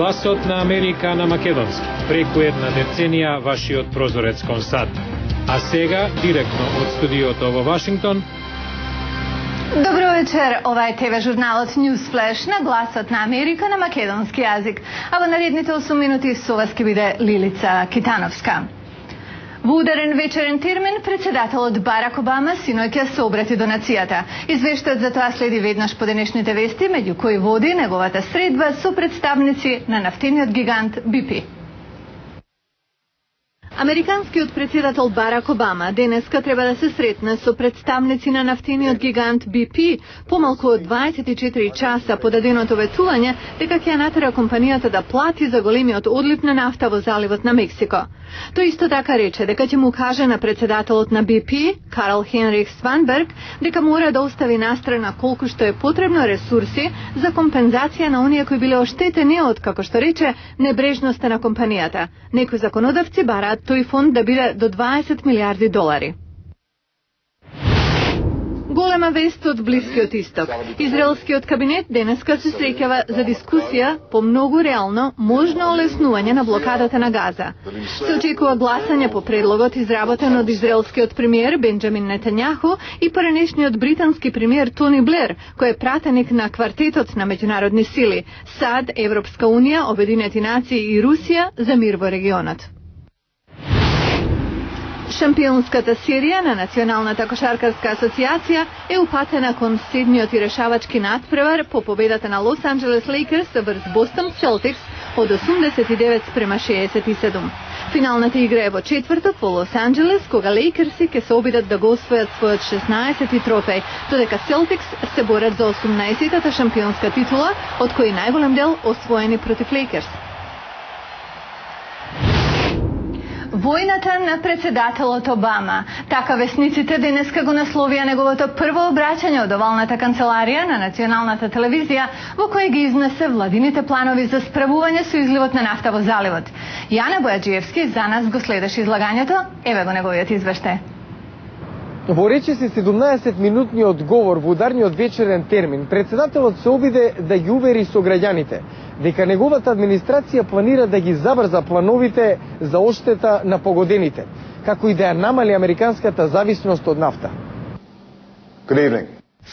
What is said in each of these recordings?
Гласот на Америка на македонски, преку една деценија вашиот прозорец кон САД. А сега, директно од студиото во Вашингтон. Добро вечер, ова е ТВ журналот Newsflash на Гласот на Америка на македонски јазик. А во наредните 8 минути со вас ќе биде Лилица Китановска. Во ударен вечерен термин, председателот Барак Обама синоќа се обрати до нацијата. Извештајот за тоа следи веднаш по денешните вести, меѓу кои води неговата средба со представници на нафтениот гигант BP. Американскиот председател Барак Обама денеска треба да се сретне со представници на нафтениот гигант BP помалку од 24 часа по даденото ветување дека ќе натера компанијата да плати за големиот одлив на нафта во заливот на Мексико. Тој исто така рече дека ќе му каже на председателот на BP, Карл Хенрих Сванберг, дека мора да остави настрана колку што е потребно ресурси за компензација на оние кои биле оштетени од, како што рече, небрежноста на компанијата. Некои законодавци бараат тој фонд да биде до 20 милиарди долари. Голема вест од Блискиот исток. Израелскиот кабинет денеска се среќава за дискусија по многу реално можно олеснување на блокадата на Газа. Се очекува гласање по предлогот изработен од израелскиот премиер Бенџамин Нетањаху и поранешниот британски премиер Тони Блер, кој е пратеник на квартетот на меѓународни сили САД, Европска унија, Обединети нации и Русија за мир во регионот. Шампионската серија на Националната кошаркарска асоциација е упатена кон седмиот и решавачки надпревар по победата на Лос Анџелес Лейкерс врз Бостон Селтикс од 89-67. Финалната игра е во четврток во Лос Анџелес, кога Лейкерси ќе се обидат да го освојат својот 16-ти трофеј, додека Селтикс се борат за 18-тата шампионска титула, од кои најголем дел освоени против Лейкерс. Војната на председателот Обама. Така весниците денеска го насловија неговото прво обраќање од овалната канцеларија на националната телевизија, во кој ги изнесе владините планови за справување со изливот на нафта во заливот. Јана Бојаджиевски за нас го следеше излагањето, еве го неговиот извештај. Во речиси 17-минутниот говор во ударниот вечерен термин, председателот се обиде да ги увери сограѓаните дека неговата администрација планира да ги забрза плановите за оштета на погодените, како и да ја намали американската зависност од нафта.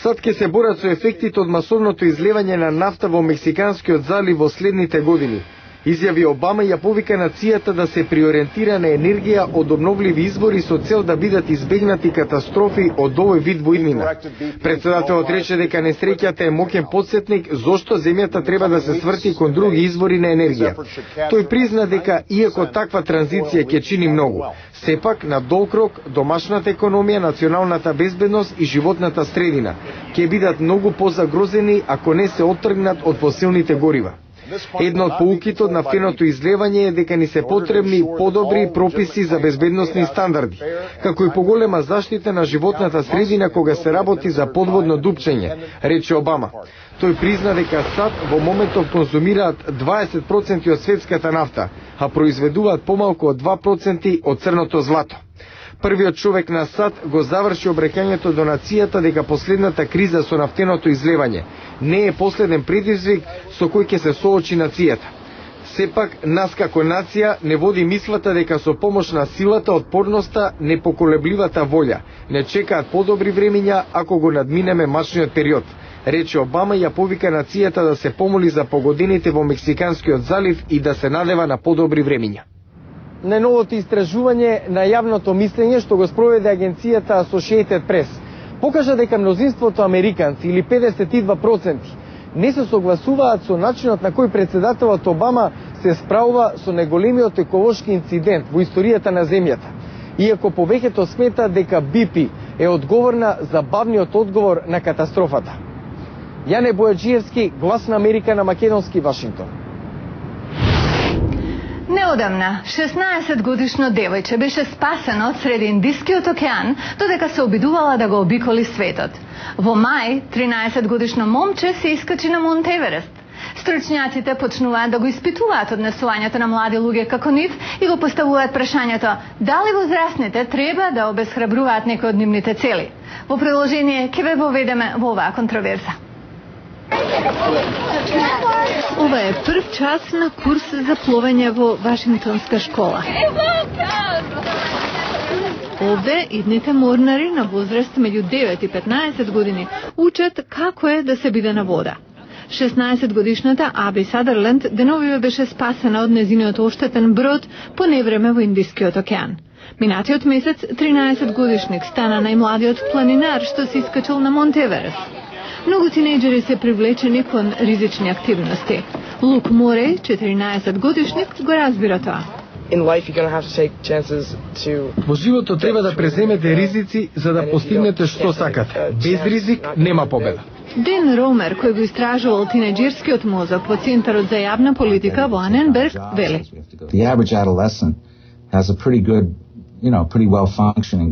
САД ќе се борат со ефектите од масовното излевање на нафта во Мексиканскиот залив во следните години. Изјави Обама ја повика нацијата да се приориентира на енергија од обновливи извори со цел да бидат избегнати катастрофи од овој вид во иднина. Председателот рече дека несреќата е моќен потсетник зошто земјата треба да се сврти кон други извори на енергија. Тој призна дека иако таква транзиција ќе чини многу, сепак на долг рок домашната економија, националната безбедност и животната средина ќе бидат многу позагрозени ако не се оттргнат од фосилните горива. Една од поуките од нафтеното излевање е дека ни се потребни подобри прописи за безбедносни стандарди, како и поголема заштита на животната средина кога се работи за подводно дупчење, рече Обама. Тој призна дека САД во моментов конзумираат 20% од светската нафта, а произведуваат помалку од 2% од црното злато. Првиот човек на САД го заврши обраќањето до нацијата дека последната криза со нафтеното излевање не е последен предизвик со кој ќе се соочи нацијата. Сепак, нас како нација не води мислата дека со помош на силата, отпорноста, непоколебливата волја не чекаат подобри времиња ако го надминеме мачниот период, рече Обама и ја повика нацијата да се помоли за погодените во Мексиканскиот залив и да се надева на подобри времиња. Најновото истражување на јавното мислење што го спроведе агенцијата Associated Press покажа дека мнозинството американци, или 52%, не се согласуваат со начинот на кој председателот Обама се справува со најголемиот еколошки инцидент во историјата на земјата, иако повеќето сметаат дека BP е одговорна за бавниот одговор на катастрофата. Јане Бојаджиевски, Глас на Америка на македонски Вашингтон. Неодамна, 16-годишно девојче беше спасено од среди Индискиот океан, додека се обидувала да го обиколи светот. Во мај, 13-годишно момче се искачи на Монт Еверест. Стручњаците почнуваат да го испитуваат однесувањето на млади луѓе како нив и го поставуваат прашањето дали возрастните треба да обесхрабруваат некои од нивните цели. Во продолжение ќе ве воведеме во оваа контроверза. Ова е прв час на курс за пловење во Вашингтонска школа. Овде идните морнари на возраст меѓу 9 и 15 години учат како е да се биде на вода. 16-годишната Аби Садерленд деновиве беше спасена од незиниот оштетен брод по невреме во Индискиот океан. Минатиот месец 13-годишник стана најмладиот планинар што се искачал на Монт Еверест. Многу тинејџери се привлечени кон ризични активности. Лук Морей, 14-годишник, го разбира тоа. Во животот треба да преземете ризици за да постигнете што сакате. Без ризик нема победа. Ден Ромер, кој го истражувал тинејџерскиот мозок во Центарот за јавна политика во Аненберг, вели: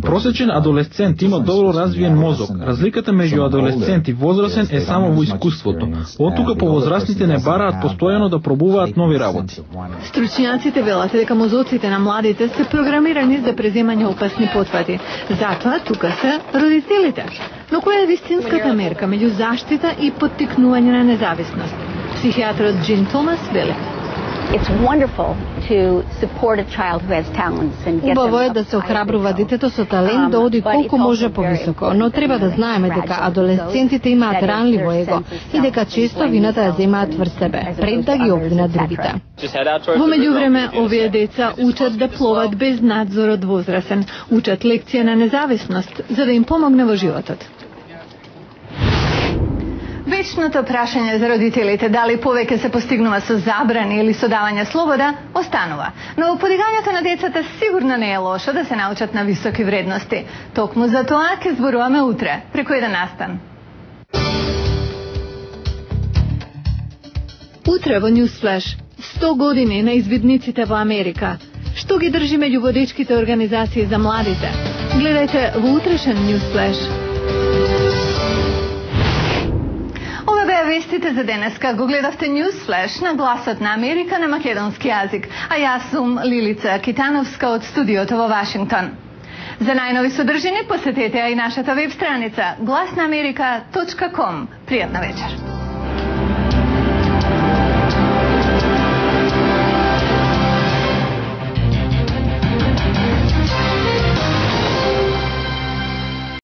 Просечен адолесцент има добро развиен мозок. Разликата меѓу адолесцент и возрасен е само во искуството. Оттука повозрастните не бараат постојано да пробуваат нови работи. Стручњаците велат дека мозоците на младите се програмирани за преземање опасни потфати. Затоа тука се родителите. Но која е вистинската мерка меѓу заштита и поттикнување на независност? Психијатрот Джин Томас вели: Убаво е да се охрабрува детето со талент да оди колку може повисоко, но треба да знаеме дека адолесцентите имаат ранливо его и дека често вината ја земаат врз себе, пред да ги обвинат другите. Во меѓувреме, овие деца учат да пловат без надзор од возрасен, учат лекција на независност за да им помогне во животот. Вечното прашање за родителите дали повеќе се постигнува со забрани или со давање слобода останува. Но подигањето на децата сигурно не е лошо да се научат на високи вредности. Токму за тоа ќе зборуваме утре, преку еден настан. Утре во Newsflash 100 години на извидниците во Америка. Што ги држи меѓу водечките организации за младите? Гледајте во утрешен Newsflash. Вестите за денеска го гледавте Newsflash на Гласот на Америка на македонски јазик, а јас сум Лилица Китановска од студиото во Вашингтон. За најнови содржини посетете ја и нашата веб страница glasnaamerika.com. Пријатна вечер.